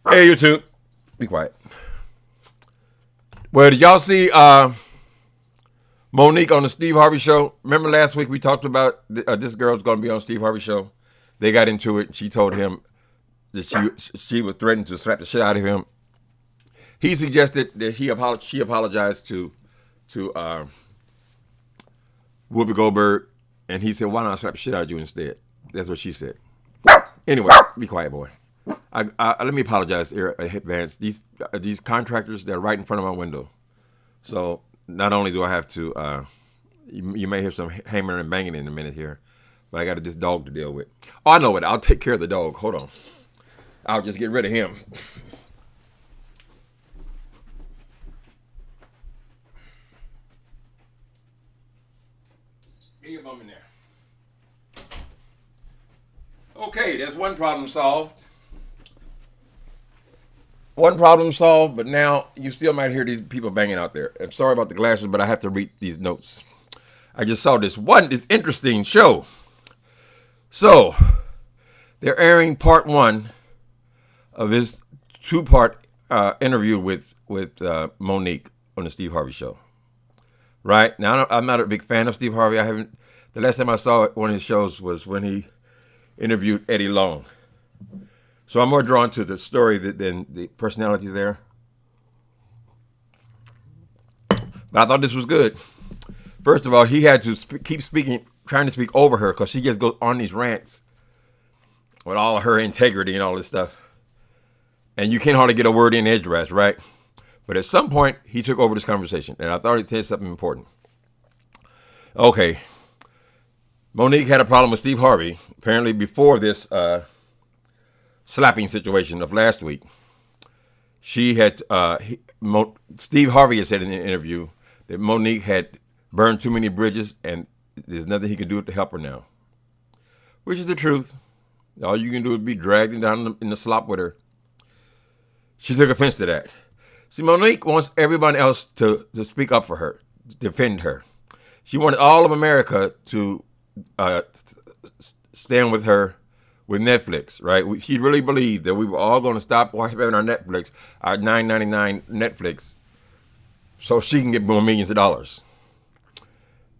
Hey, YouTube. Be quiet. Well, did y'all see MoNique on the Steve Harvey show? Remember last week we talked about this girl's going to be on Steve Harvey show? They got into it. She told him that she was threatening to slap the shit out of him. He suggested that she apologized to Whoopi Goldberg, and he said, "Why not slap the shit out of you instead?" That's what she said. Anyway, be quiet, boy. Let me apologize in advance. These contractors, they're right in front of my window. So not only do I have to, you may hear some hammering and banging in a minute here, but I got this dog to deal with. Oh, I know it. I'll take care of the dog. Hold on. I'll just get rid of him. Give you a moment there. Okay, that's one problem solved. One problem solved, but now you still might hear these people banging out there. I'm sorry about the glasses, but I have to read these notes. I just saw this interesting show. So, they're airing part one of his two-part interview with MoNique on the Steve Harvey show. Right? Now, I'm not a big fan of Steve Harvey. The last time I saw one of his shows was when he interviewed Eddie Long. So I'm more drawn to the story than the personality there. But I thought this was good. First of all, he had to keep speaking, trying to speak over her because she just goes on these rants with all her integrity and all this stuff. And you can't hardly get a word in edgewise, right? But at some point, he took over this conversation, and I thought he said something important. Okay. MoNique had a problem with Steve Harvey, apparently before this slapping situation of last week. She had Steve Harvey had said in an interview that MoNique had burned too many bridges and there's nothing he can do to help her now, which is the truth. All you can do is be dragged down in the slop with her. She took offense to that. See, MoNique wants everyone else to speak up for her, defend her. She wanted all of America to stand with her with Netflix, right? She really believed that we were all going to stop having our Netflix, our $9.99 Netflix, so she can get more millions of dollars.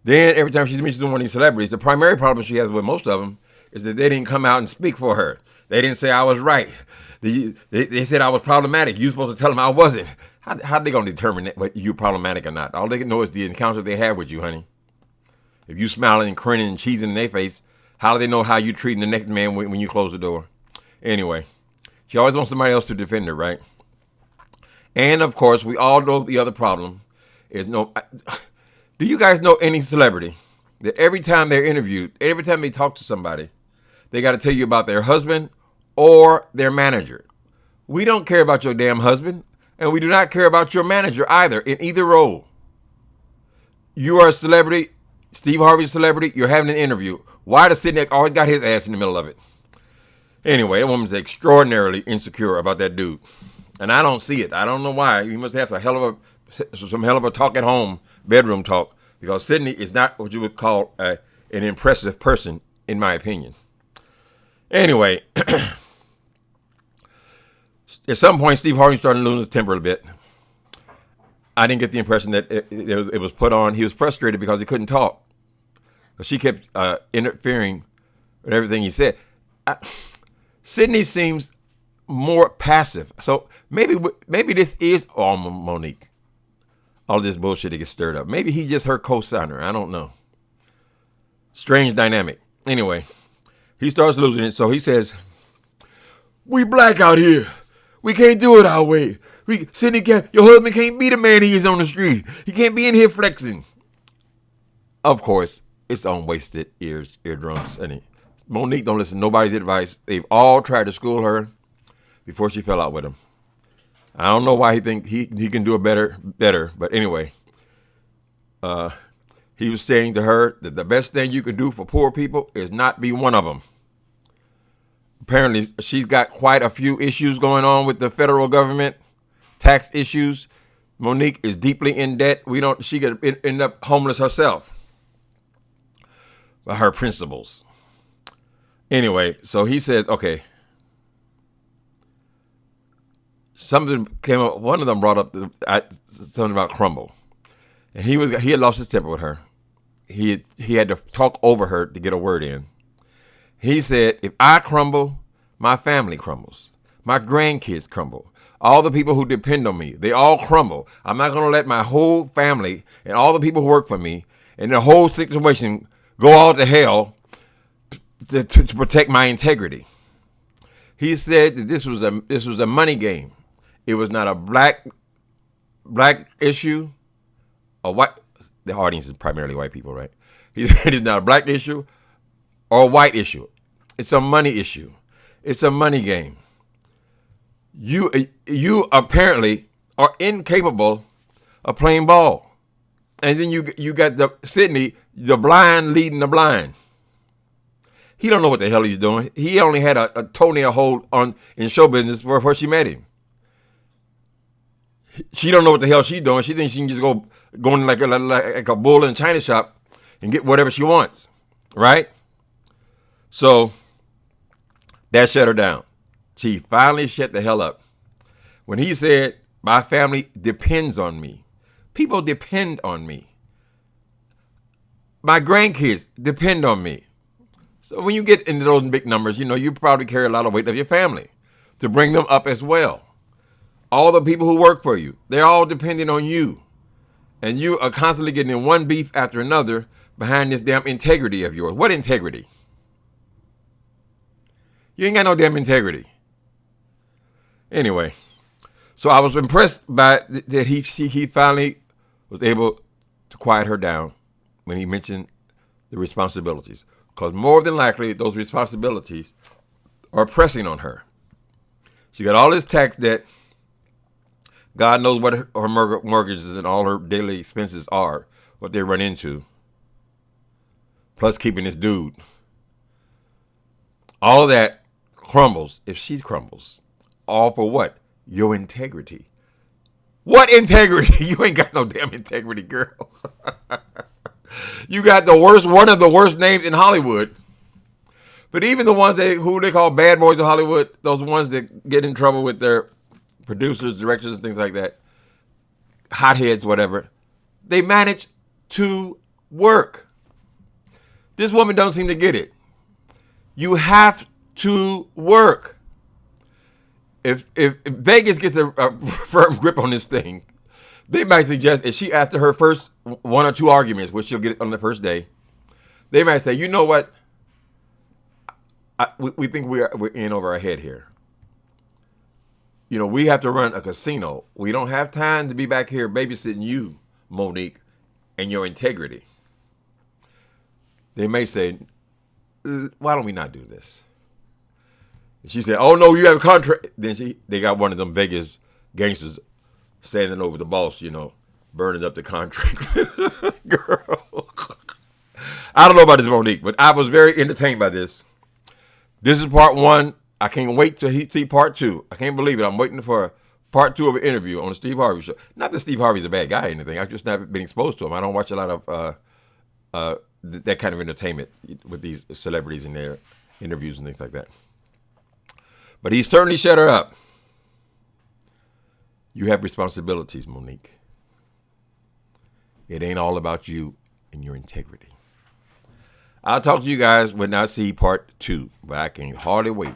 Then every time she meets one of these celebrities, the primary problem she has with most of them is that they didn't come out and speak for her. They didn't say I was right. They said I was problematic. You were supposed to tell them I wasn't. How are they going to determine whether you're problematic or not? All they can know is the encounter they have with you, honey. If you smiling and grinning and cheesing in their face, how do they know how you treating the next man when you close the door? Anyway, she always wants somebody else to defend her, right? And of course, we all know the other problem is do you guys know any celebrity that every time they're interviewed, every time they talk to somebody, they got to tell you about their husband or their manager? We don't care about your damn husband, and we do not care about your manager either in either role. You are a celebrity. Steve Harvey's a celebrity. You're having an interview. Why does Sidney always got his ass in the middle of it? Anyway, that woman's extraordinarily insecure about that dude. And I don't see it. I don't know why. He must have some hell of a talk at home, bedroom talk, because Sidney is not what you would call an impressive person, in my opinion. Anyway, at some point, Steve Harvey started losing his temper a bit. I didn't get the impression that it was put on. He was frustrated because he couldn't talk. Because she kept interfering with everything he said. Sidney seems more passive. So maybe this is all MoNique. All this bullshit that gets stirred up. Maybe he's just her co-signer. I don't know. Strange dynamic. Anyway, he starts losing it. So he says, "We black out here. We can't do it our way. Your husband can't be the man he is on the street. He can't be in here flexing." Of course, it's on wasted eardrums. And MoNique don't listen to nobody's advice. They've all tried to school her before she fell out with him. I don't know why he think he can do it better. But anyway, he was saying to her that the best thing you can do for poor people is not be one of them. Apparently, she's got quite a few issues going on with the federal government, tax issues. MoNique is deeply in debt. She could end up homeless herself by her principles. Anyway, so he said, okay, something came up. One of them brought up something about crumble, and he had lost his temper with her. He had to talk over her to get a word in. He said, if I crumble, my family crumbles. My grandkids crumble. All the people who depend on me, they all crumble. I'm not going to let my whole family and all the people who work for me and the whole situation go all to hell to protect my integrity. He said that this was a money game. It was not a black issue, a white. The audience is primarily white people, right? He said it's not a black issue or a white issue. It's a money issue. It's a money game. You apparently are incapable of playing ball, and then you got Sidney, the blind leading the blind. He don't know what the hell he's doing. He only had a toenail hold in show business before she met him. She don't know what the hell she's doing. She thinks she can just go in like a bull in a china shop and get whatever she wants, right? So that shut her down. She finally shut the hell up. When he said, my family depends on me. People depend on me. My grandkids depend on me. So when you get into those big numbers, you probably carry a lot of weight of your family to bring them up as well. All the people who work for you, they're all depending on you. And you are constantly getting in one beef after another behind this damn integrity of yours. What integrity? You ain't got no damn integrity. Anyway, so I was impressed by that he finally was able to quiet her down when he mentioned the responsibilities. Because more than likely, those responsibilities are pressing on her. She got all this tax debt. God knows what her mortgages and all her daily expenses are, what they run into. Plus keeping this dude. All that crumbles if she crumbles. All for what? Your integrity. What integrity? You ain't got no damn integrity, girl. You got one of the worst names in Hollywood. But even the ones who they call bad boys of Hollywood, those ones that get in trouble with their producers, directors, and things like that, hotheads, whatever, they manage to work. This woman don't seem to get it. You have to work. If Vegas gets a firm grip on this thing, they might suggest, if she after her first one or two arguments, which she'll get on the first day, they might say, you know what? We think we're in over our head here. We have to run a casino. We don't have time to be back here babysitting you, MoNique, and your integrity. They may say, why don't we not do this? And she said, oh, no, you have a contract. Then they got one of them Vegas gangsters standing over the boss, burning up the contract. Girl. I don't know about this, MoNique, but I was very entertained by this. This is part one. I can't wait to see part two. I can't believe it. I'm waiting for part two of an interview on the Steve Harvey show. Not that Steve Harvey's a bad guy or anything. I've just not been exposed to him. I don't watch a lot of that kind of entertainment with these celebrities in their interviews and things like that. But he certainly shut her up. You have responsibilities, MoNique. It ain't all about you and your integrity. I'll talk to you guys when I see part two, but I can hardly wait.